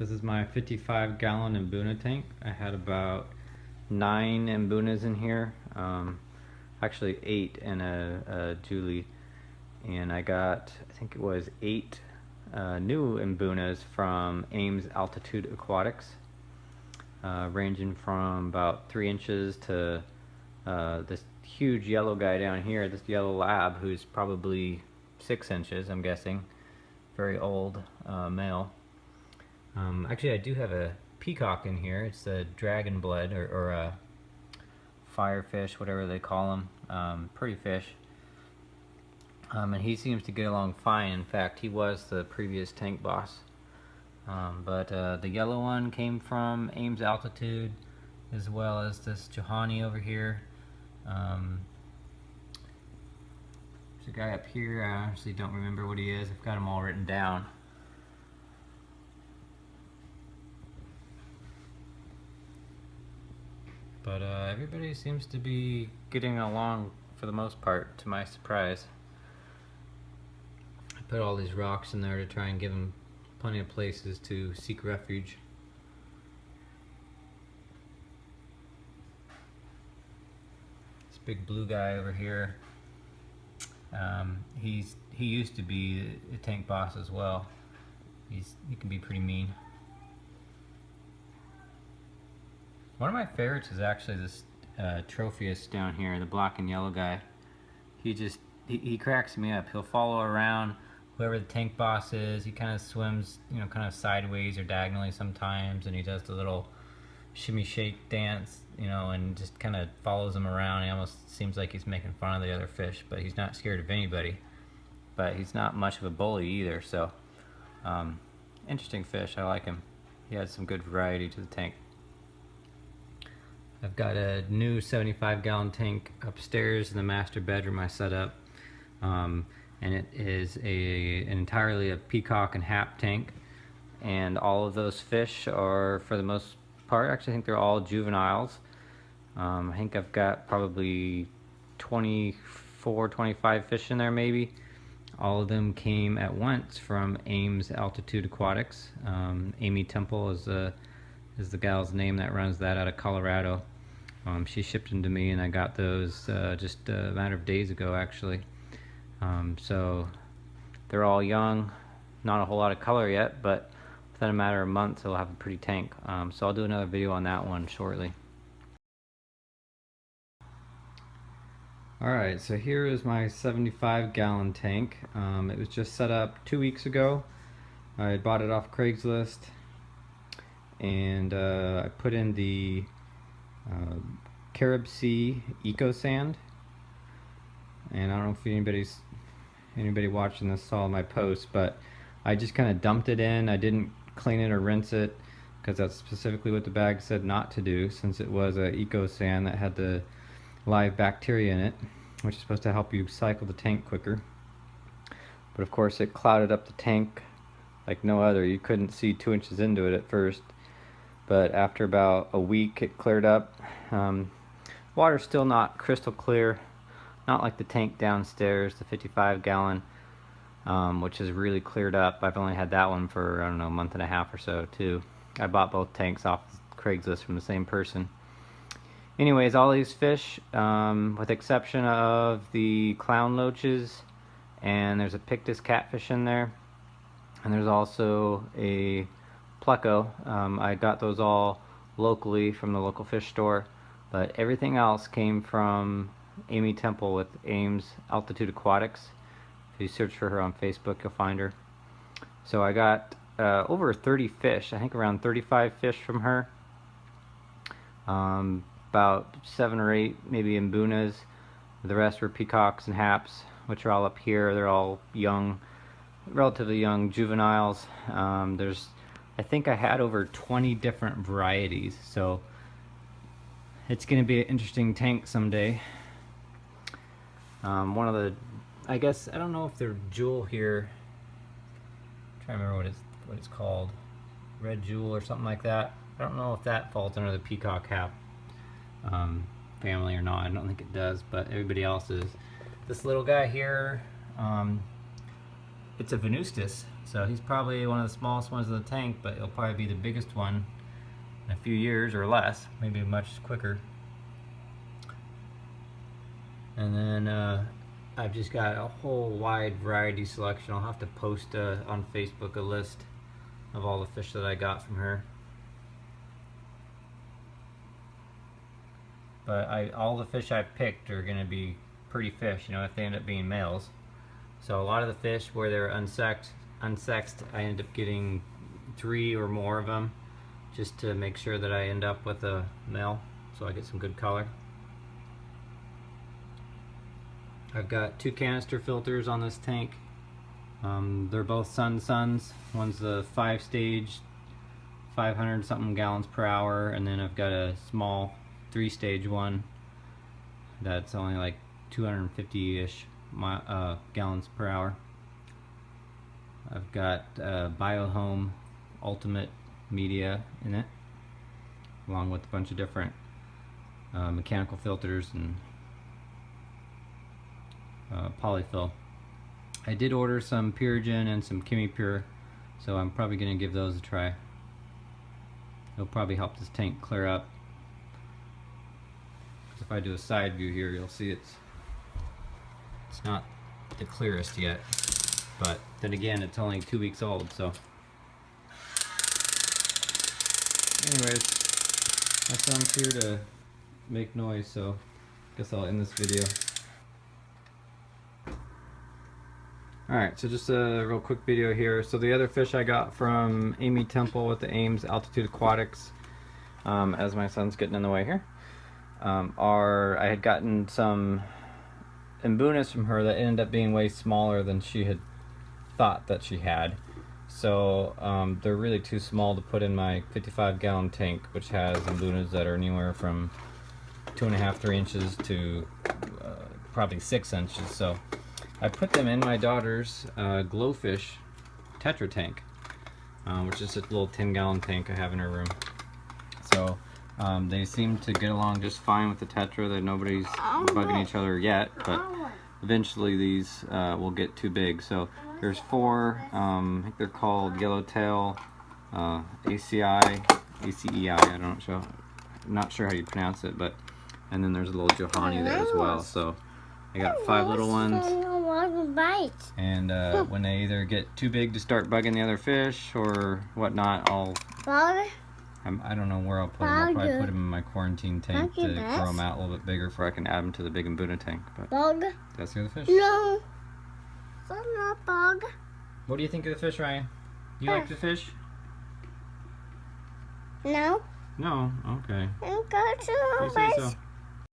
This is my 55-gallon mbuna tank. I had about 9 mbunas in here, actually 8 in a Julie, and I got, I think it was 8 new mbunas from Ames Altitude Aquatics, ranging from about 3 inches to this huge yellow guy down here, this yellow lab, who's probably 6 inches, I'm guessing. Very old male. Actually, I do have a peacock in here. It's a dragon blood or a firefish, whatever they call them. Pretty fish. And he seems to get along fine. In fact, he was the previous tank boss. But the yellow one came from Ames Altitude, as well as this Johanny over here. There's a guy up here. I honestly don't remember what he is. I've got them all written down. But everybody seems to be getting along for the most part, to my surprise. I put all these rocks in there to try and give them plenty of places to seek refuge. This big blue guy over here, he used to be a tank boss as well. He can be pretty mean. One of my favorites is actually this Tropheus down here, the black and yellow guy. He cracks me up. He'll follow around whoever the tank boss is. He kind of swims, kind of sideways or diagonally sometimes, and he does the little shimmy shake dance, and just kind of follows them around. He almost seems like he's making fun of the other fish, but he's not scared of anybody. But he's not much of a bully either, so interesting fish. I like him. He has some good variety to the tank. I've got a new 75-gallon tank upstairs in the master bedroom I set up, and it is entirely a peacock and hap tank, and all of those fish are, for the most part, actually I think they're all juveniles. I think I've got probably 24, 25 fish in there maybe. All of them came at once from Ames Altitude Aquatics. Amy Temple is the gal's name that runs that out of Colorado. She shipped them to me, and I got those just a matter of days ago, actually. So they're all young, not a whole lot of color yet, but within a matter of months they'll have a pretty tank. So I'll do another video on that one shortly. Alright, so here is my 75-gallon tank. It was just set up 2 weeks ago. I bought it off Craigslist, and I put in the Carib Sea Eco Sand, and I don't know if anybody watching this saw my post, but I just kind of dumped it in. I didn't clean it or rinse it, because that's specifically what the bag said not to do, since it was a eco sand that had the live bacteria in it, which is supposed to help you cycle the tank quicker. But of course it clouded up the tank like no other. You couldn't see 2 inches into it at first, but after about a week it cleared up. Water's still not crystal clear, not like the tank downstairs, the 55-gallon, which is really cleared up. I've only had that one for, I don't know, a month and a half or so too. I bought both tanks off Craigslist from the same person. Anyways, all these fish, with the exception of the clown loaches, and there's a pictus catfish in there, and there's also a pleco. I got those all locally from the local fish store, but everything else came from Amy Temple with Ames Altitude Aquatics. If you search for her on Facebook, you'll find her. So I got over 30 fish, I think around 35 fish from her. About 7 or 8 maybe mbunas. The rest were peacocks and haps, which are all up here. They're all young, relatively young juveniles. I think I had over 20 different varieties, so it's going to be an interesting tank someday. One of the, I guess, I don't know if they're jewel here. I'm trying to remember what it's called, red jewel or something like that. I don't know if that falls under the peacock hap family or not. I don't think it does, but everybody else is. This little guy here, it's a venustus, So he's probably one of the smallest ones in the tank, but he'll probably be the biggest one in a few years or less, maybe much quicker. And then I've just got a whole wide variety selection. I'll have to post on Facebook a list of all the fish that I got from her. But all the fish I picked are going to be pretty fish, you know, if they end up being males. So a lot of the fish where they're unsexed, I end up getting 3 or more of them, just to make sure that I end up with a male, so I get some good color. I've got 2 canister filters on this tank. They're both Suns. One's the 5-stage, 500 something gallons per hour, and then I've got a small 3-stage one that's only like 250-ish gallons per hour. I've got biohome ultimate media in it, along with a bunch of different mechanical filters and polyfill. I did order some Purigen and some ChemiPure, so I'm probably going to give those a try. It'll probably help this tank clear up. Because if I do a side view here, you'll see it's not the clearest yet. But then again, it's only 2 weeks old, so. Anyways, my son's here to make noise, so I guess I'll end this video. Alright, so just a real quick video here. So the other fish I got from Amy Temple with the Ames Altitude Aquatics, as my son's getting in the way here, I had gotten some mbunas from her that ended up being way smaller than she had thought that she had. So they're really too small to put in my 55-gallon tank, which has mbunas that are anywhere from 2.5 to 3 inches to probably 6 inches. So I put them in my daughter's glowfish tetra tank, which is a little 10-gallon tank I have in her room. So they seem to get along just fine with the tetra. That nobody's bugging each other yet, but eventually these will get too big. So there's 4, I think they're called yellowtail, ACEI, I'm not sure how you pronounce it, but, and then there's a little Johanny there as well. So I got 5 little ones, and when they either get too big to start bugging the other fish or whatnot, I don't know where I'll put them. I'll probably put them in my quarantine tank to grow them out a little bit bigger before I can add them to the big mbuna tank. But that's the other fish. No, that's not bug. What do you think of the fish, Ryan? You like the fish? No. No? Okay. I'm going to You say so.